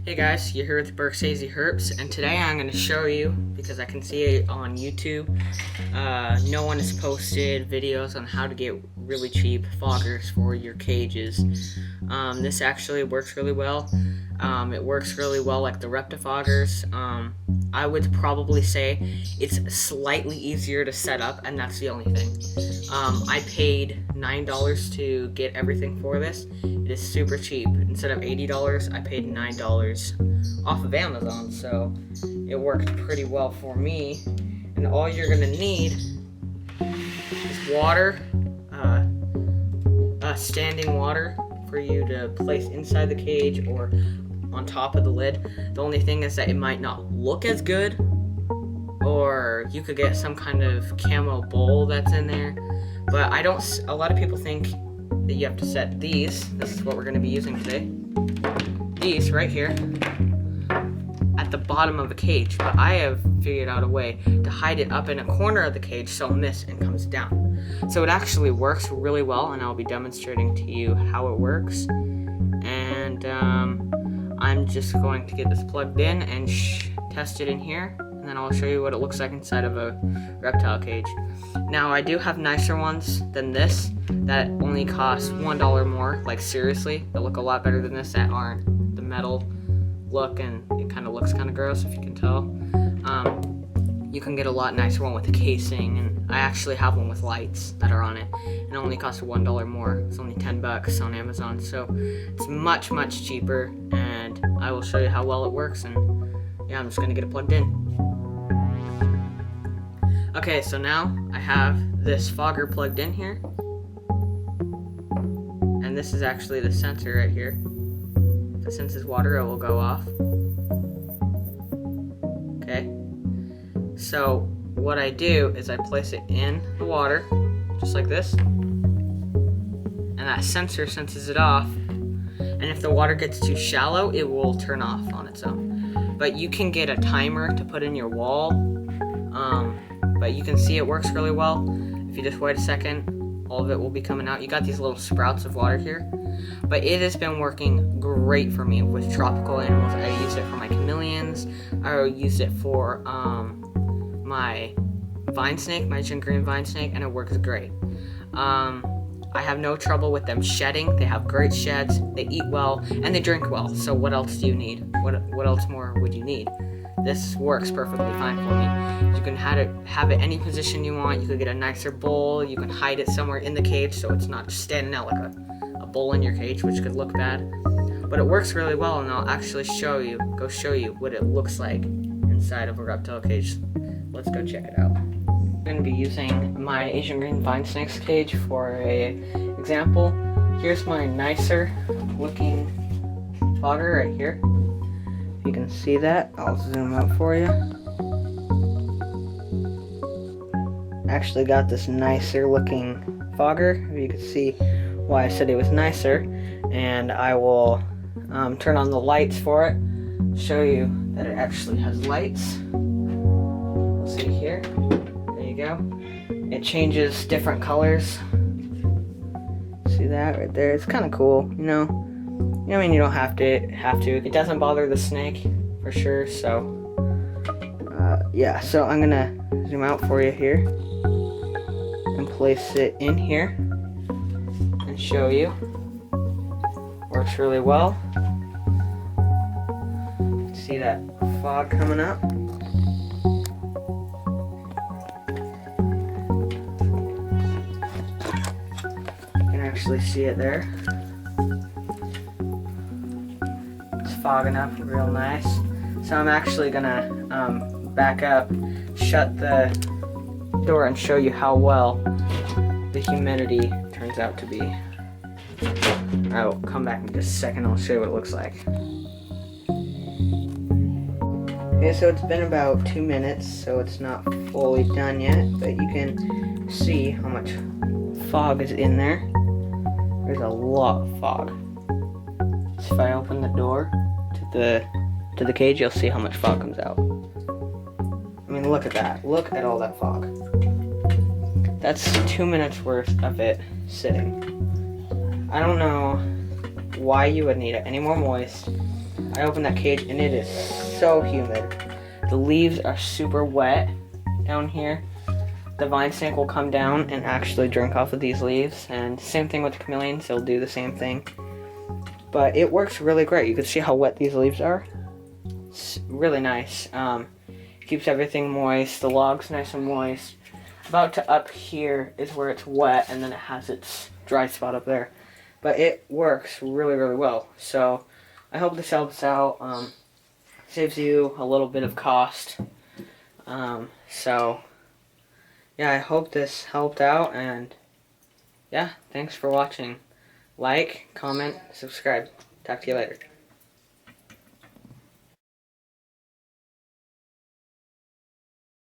Hey guys, you're here with Berksazy Herps, and today I'm going to show you, because I can see it on YouTube, no one has posted videos on how to get really cheap foggers for your cages. This actually works really well. It works really well like the Reptifoggers. I would probably say it's slightly easier to set up, and that's the only thing. I paid $9 to get everything for this. It is super cheap. Instead of $80, I paid $9 off of Amazon, so it worked pretty well for me. And all you're gonna need is water, standing water for you to place inside the cage or on top of the lid. The only thing is that it might not look as good, or you could get some kind of camo bowl that's in there. But a lot of people think that you have to set these. This is what we're going to be using today. These right here at the bottom of the cage, but I have figured out a way to hide it up in a corner of the cage so it misses and comes down. So it actually works really well, and I'll be demonstrating to you how it works. And I'm just going to get this plugged in and test it in here, and then I'll show you what it looks like inside of a reptile cage. Now, I do have nicer ones than this that only cost $1 more, like seriously, that look a lot better than this, that aren't the metal look, and it kind of looks kind of gross if you can tell. You can get a lot nicer one with a casing, and I actually have one with lights that are on it, and it only costs $1 more. It's only $10 on Amazon, so it's much, much cheaper, and I will show you how well it works, and yeah, I'm just gonna get it plugged in. Okay, so now I have this fogger plugged in here, and this is actually the sensor right here. If it senses water, it will go off. Okay, so what I do is I place it in the water, just like this, and that sensor senses it off, and if the water gets too shallow, it will turn off on its own. But you can get a timer to put in your wall, but you can see it works really well. If you just wait a second, all of it will be coming out. You got these little sprouts of water here, but it has been working great for me with tropical animals. I use it for my chameleons. I use it for my vine snake, my Asian green vine snake, and it works great. I have no trouble with them shedding. They have great sheds, they eat well, and they drink well. So what else do you need? What else more would you need? This works perfectly fine for me. You can have it any position you want. You could get a nicer bowl. You can hide it somewhere in the cage so it's not just standing out like a bowl in your cage, which could look bad. But it works really well, and I'll actually show you what it looks like inside of a reptile cage. Let's go check it out. I'm going to be using my Asian green vine snake's cage for an example. Here's my nicer looking fogger right here. If you can see that, I'll zoom out for you. Actually got this nicer looking fogger. If you can see why I said it was nicer, and I will turn on the lights for it, show you that it actually has lights. You'll see here. There you go. It changes different colors. See that right there? It's kind of cool, you know. I mean, you don't have to. It doesn't bother the snake for sure. So, yeah. So I'm gonna zoom out for you here and place it in here and show you. Works really well. See that fog coming up? You can actually see it there. Fogging up real nice. So I'm actually gonna back up, shut the door, and show you how well the humidity turns out to be. I will come back in just a second. I'll show you what it looks like. Okay, so it's been about 2 minutes, so it's not fully done yet, but you can see how much fog is in there. There's a lot of fog. So if I open the door to the cage, you'll see how much fog comes out. I mean, look at that. Look at all that fog. That's 2 minutes worth of it sitting. I don't know why you would need it any more moist. I opened that cage and it is so humid. The leaves are super wet down here. The vine snake will come down and actually drink off of these leaves, and same thing with the chameleons, they'll do the same thing. But it works really great. You can see how wet these leaves are. It's really nice. Keeps everything moist. The log's nice and moist. About to up here is where it's wet, and then it has its dry spot up there. But it works really, really well. So I hope this helps out. Saves you a little bit of cost. So yeah, I hope this helped out, and yeah, thanks for watching. Like, comment, subscribe. Talk to you later.